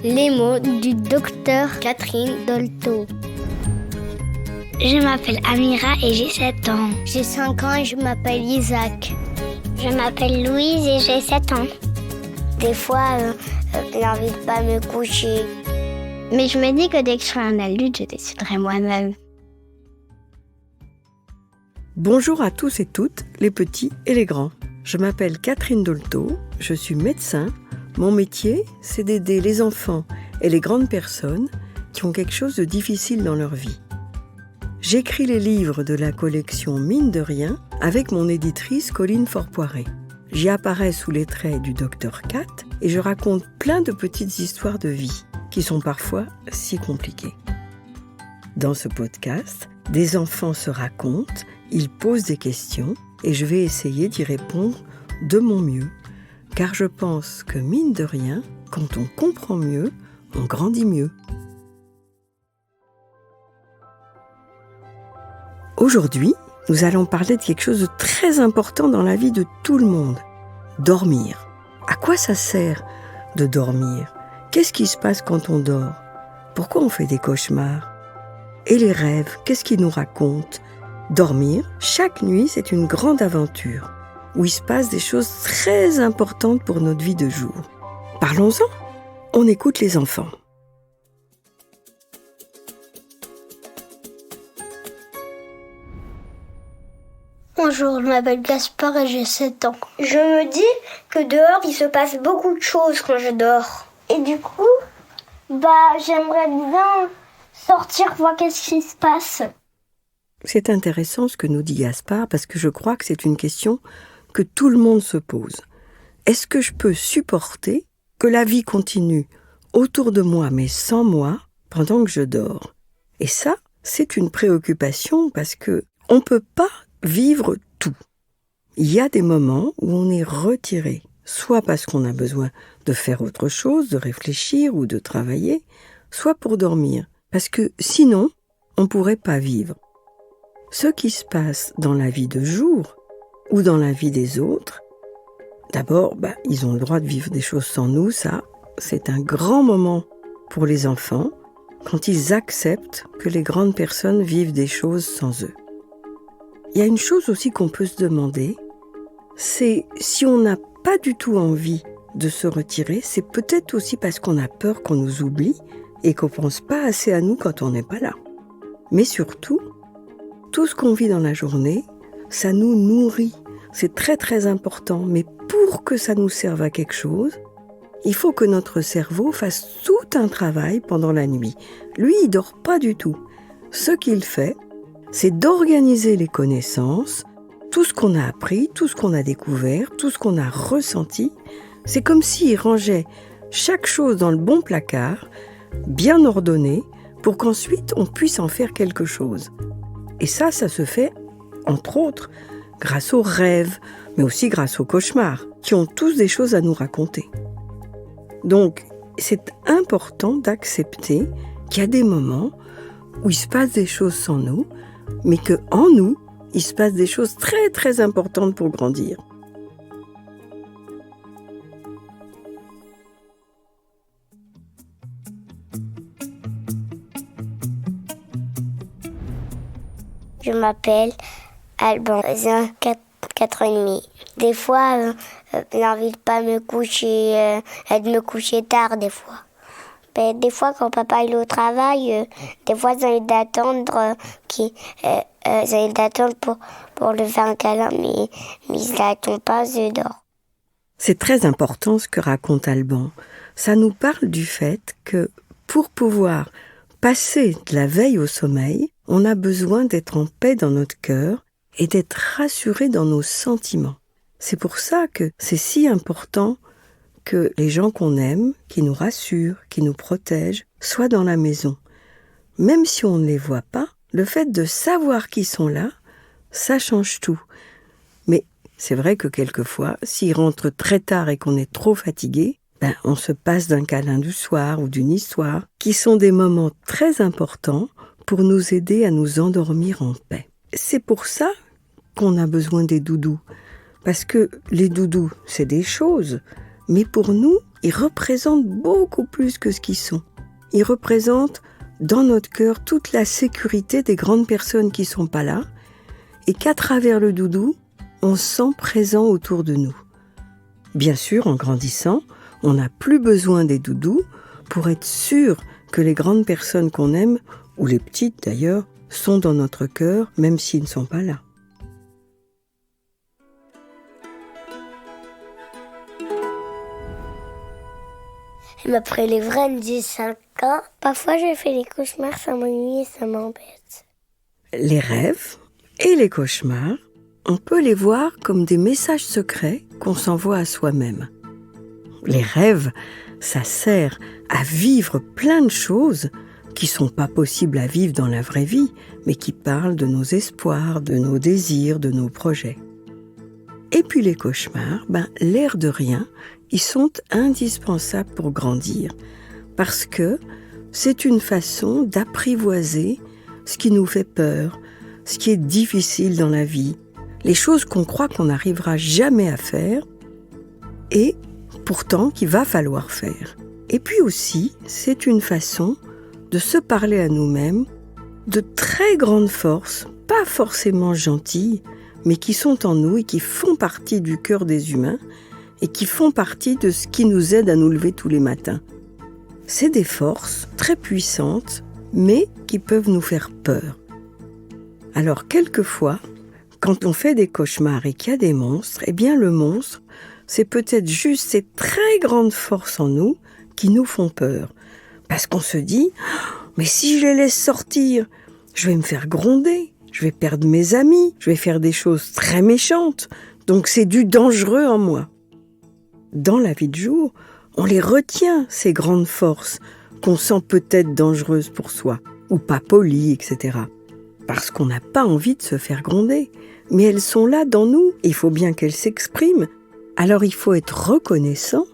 Les mots du docteur Catherine Dolto. Je m'appelle Amira et j'ai 7 ans. J'ai 5 ans et je m'appelle Isaac. Je m'appelle Louise et j'ai 7 ans. Des fois, j'ai envie de pas me coucher. Mais je me dis que dès que je serai un adulte, je déciderai moi-même. Bonjour à tous et toutes, les petits et les grands. Je m'appelle Catherine Dolto, je suis médecin. Mon métier, c'est d'aider les enfants et les grandes personnes qui ont quelque chose de difficile dans leur vie. J'écris les livres de la collection Mine de rien avec mon éditrice Colline Forpoiré. J'y apparais sous les traits du docteur Cat et je raconte plein de petites histoires de vie qui sont parfois si compliquées. Dans ce podcast, des enfants se racontent, ils posent des questions et je vais essayer d'y répondre de mon mieux. Car je pense que mine de rien, quand on comprend mieux, on grandit mieux. Aujourd'hui, nous allons parler de quelque chose de très important dans la vie de tout le monde. Dormir. À quoi ça sert de dormir ? Qu'est-ce qui se passe quand on dort ? Pourquoi on fait des cauchemars ? Et les rêves, qu'est-ce qu'ils nous racontent ? Dormir, chaque nuit, c'est une grande aventure où il se passe des choses très importantes pour notre vie de jour. Parlons-en. On écoute les enfants. Bonjour, je m'appelle Gaspard et j'ai 7 ans. Je me dis que dehors, il se passe beaucoup de choses quand je dors. Et du coup, j'aimerais bien sortir voir qu'est-ce qui se passe. C'est intéressant ce que nous dit Gaspard parce que je crois que c'est une question que tout le monde se pose. Est-ce que je peux supporter que la vie continue autour de moi mais sans moi pendant que je dors ? Et ça, c'est une préoccupation parce que on ne peut pas vivre tout. Il y a des moments où on est retiré, soit parce qu'on a besoin de faire autre chose, de réfléchir ou de travailler, soit pour dormir, parce que sinon, on ne pourrait pas vivre. Ce qui se passe dans la vie de jour ou dans la vie des autres, d'abord, ils ont le droit de vivre des choses sans nous, ça, c'est un grand moment pour les enfants quand ils acceptent que les grandes personnes vivent des choses sans eux. Il y a une chose aussi qu'on peut se demander, c'est si on n'a pas du tout envie de se retirer, c'est peut-être aussi parce qu'on a peur qu'on nous oublie et qu'on ne pense pas assez à nous quand on n'est pas là. Mais surtout, tout ce qu'on vit dans la journée, ça nous nourrit. C'est très très important, mais pour que ça nous serve à quelque chose, il faut que notre cerveau fasse tout un travail pendant la nuit. Lui, il ne dort pas du tout. Ce qu'il fait, c'est d'organiser les connaissances, tout ce qu'on a appris, tout ce qu'on a découvert, tout ce qu'on a ressenti. C'est comme s'il rangeait chaque chose dans le bon placard, bien ordonné, pour qu'ensuite on puisse en faire quelque chose. Et ça se fait, entre autres, grâce aux rêves, mais aussi grâce aux cauchemars, qui ont tous des choses à nous raconter. Donc, c'est important d'accepter qu'il y a des moments où il se passe des choses sans nous, mais qu'en nous, il se passe des choses très très importantes pour grandir. Je m'appelle Alban, j'ai 4 ans et demi. Des fois, j'ai envie de pas me coucher, de me coucher tard des fois. Mais des fois, quand papa est au travail, des fois, j'ai envie d'attendre pour lui faire un câlin, mais il n'attend pas, je dors. C'est très important ce que raconte Alban. Ça nous parle du fait que pour pouvoir passer de la veille au sommeil, on a besoin d'être en paix dans notre cœur et d'être rassuré dans nos sentiments. C'est pour ça que c'est si important que les gens qu'on aime, qui nous rassurent, qui nous protègent, soient dans la maison. Même si on ne les voit pas, le fait de savoir qu'ils sont là, ça change tout. Mais c'est vrai que quelquefois, s'ils rentrent très tard et qu'on est trop fatigué, on se passe d'un câlin du soir ou d'une histoire, qui sont des moments très importants pour nous aider à nous endormir en paix. C'est pour ça qu'on a besoin des doudous. Parce que les doudous, c'est des choses, mais pour nous, ils représentent beaucoup plus que ce qu'ils sont. Ils représentent dans notre cœur toute la sécurité des grandes personnes qui ne sont pas là et qu'à travers le doudou, on se sent présent autour de nous. Bien sûr, en grandissant, on n'a plus besoin des doudous pour être sûr que les grandes personnes qu'on aime, ou les petites d'ailleurs, sont dans notre cœur, même s'ils ne sont pas là. Elle m'appelait les vrais, elle me dit 5 ans. Parfois, je fais des cauchemars, ça m'ennuie et ça m'embête. Les rêves et les cauchemars, on peut les voir comme des messages secrets qu'on s'envoie à soi-même. Les rêves, ça sert à vivre plein de choses qui ne sont pas possibles à vivre dans la vraie vie, mais qui parlent de nos espoirs, de nos désirs, de nos projets. Et puis les cauchemars, l'air de rien, ils sont indispensables pour grandir, parce que c'est une façon d'apprivoiser ce qui nous fait peur, ce qui est difficile dans la vie, les choses qu'on croit qu'on n'arrivera jamais à faire, et pourtant qu'il va falloir faire. Et puis aussi, c'est une façon de se parler à nous-mêmes de très grandes forces, pas forcément gentilles, mais qui sont en nous et qui font partie du cœur des humains et qui font partie de ce qui nous aide à nous lever tous les matins. C'est des forces très puissantes, mais qui peuvent nous faire peur. Alors, quelquefois, quand on fait des cauchemars et qu'il y a des monstres, eh bien le monstre, c'est peut-être juste ces très grandes forces en nous qui nous font peur. Parce qu'on se dit, mais si je les laisse sortir, je vais me faire gronder, je vais perdre mes amis, je vais faire des choses très méchantes, donc c'est du dangereux en moi. Dans la vie de jour, on les retient, ces grandes forces, qu'on sent peut-être dangereuses pour soi, ou pas polies, etc. Parce qu'on n'a pas envie de se faire gronder. Mais elles sont là dans nous, il faut bien qu'elles s'expriment. Alors il faut être reconnaissant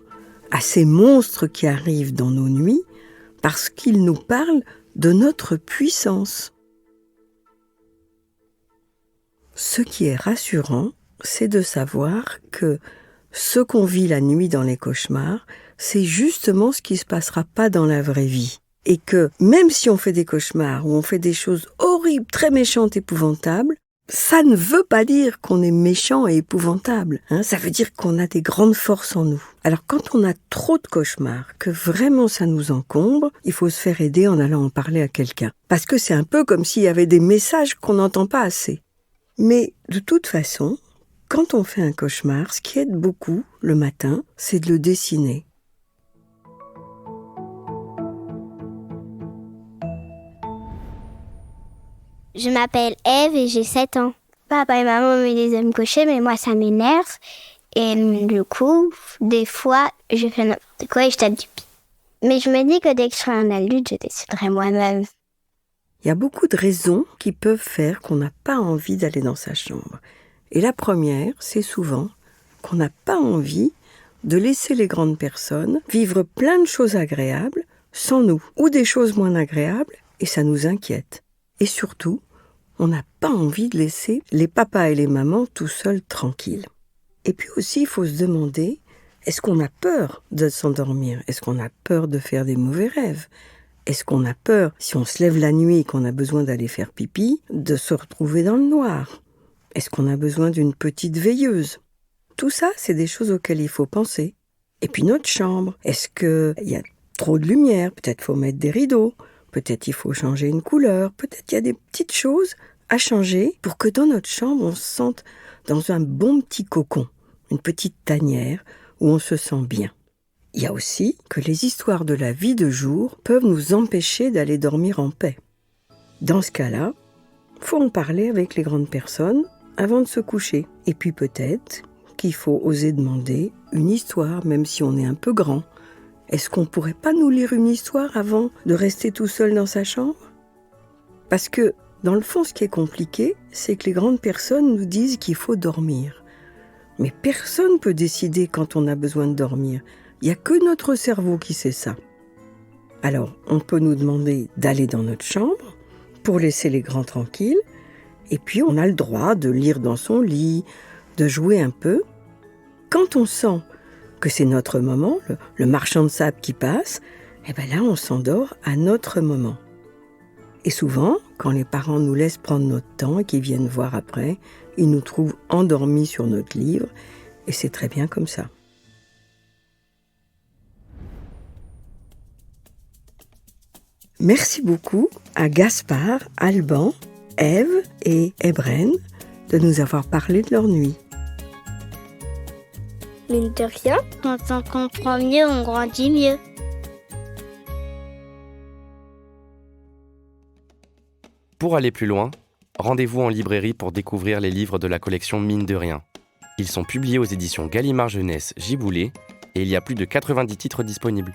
à ces monstres qui arrivent dans nos nuits, parce qu'ils nous parlent de notre puissance. Ce qui est rassurant, c'est de savoir que ce qu'on vit la nuit dans les cauchemars, c'est justement ce qui ne se passera pas dans la vraie vie. Et que même si on fait des cauchemars ou on fait des choses horribles, très méchantes, épouvantables, ça ne veut pas dire qu'on est méchant et épouvantable. Ça veut dire qu'on a des grandes forces en nous. Alors quand on a trop de cauchemars, que vraiment ça nous encombre, il faut se faire aider en allant en parler à quelqu'un. Parce que c'est un peu comme s'il y avait des messages qu'on n'entend pas assez. Mais de toute façon, quand on fait un cauchemar, ce qui aide beaucoup le matin, c'est de le dessiner. Je m'appelle Eve et j'ai 7 ans. Papa et maman me disent de me coucher, mais moi ça m'énerve. Et du coup, des fois, je fais n'importe quoi et je tape du pied. Mais je me dis que dès que je serai un adulte, je déciderai moi-même. Il y a beaucoup de raisons qui peuvent faire qu'on n'a pas envie d'aller dans sa chambre. Et la première, c'est souvent qu'on n'a pas envie de laisser les grandes personnes vivre plein de choses agréables sans nous, ou des choses moins agréables, et ça nous inquiète. Et surtout, on n'a pas envie de laisser les papas et les mamans tout seuls tranquilles. Et puis aussi, il faut se demander, est-ce qu'on a peur de s'endormir ? Est-ce qu'on a peur de faire des mauvais rêves ? Est-ce qu'on a peur, si on se lève la nuit et qu'on a besoin d'aller faire pipi, de se retrouver dans le noir ? Est-ce qu'on a besoin d'une petite veilleuse ? Tout ça, c'est des choses auxquelles il faut penser. Et puis notre chambre, est-ce qu'il y a trop de lumière ? Peut-être faut mettre des rideaux. Peut-être il faut changer une couleur, peut-être il y a des petites choses à changer pour que dans notre chambre, on se sente dans un bon petit cocon, une petite tanière où on se sent bien. Il y a aussi que les histoires de la vie de jour peuvent nous empêcher d'aller dormir en paix. Dans ce cas-là, il faut en parler avec les grandes personnes avant de se coucher. Et puis peut-être qu'il faut oser demander une histoire, même si on est un peu grand. Est-ce qu'on ne pourrait pas nous lire une histoire avant de rester tout seul dans sa chambre ? Parce que, dans le fond, ce qui est compliqué, c'est que les grandes personnes nous disent qu'il faut dormir. Mais personne ne peut décider quand on a besoin de dormir. Il n'y a que notre cerveau qui sait ça. Alors, on peut nous demander d'aller dans notre chambre pour laisser les grands tranquilles, et puis on a le droit de lire dans son lit, de jouer un peu. Quand on sent que c'est notre moment, le marchand de sable qui passe, et bien là, on s'endort à notre moment. Et souvent, quand les parents nous laissent prendre notre temps et qu'ils viennent voir après, ils nous trouvent endormis sur notre livre, et c'est très bien comme ça. Merci beaucoup à Gaspard, Alban, Ève et Ebren de nous avoir parlé de leur nuit. Mine de rien, Quand on comprend mieux, on grandit mieux. Pour aller plus loin, rendez-vous en librairie pour découvrir les livres de la collection Mine de rien. Ils sont publiés aux éditions Gallimard Jeunesse Giboulet et il y a plus de 90 titres disponibles.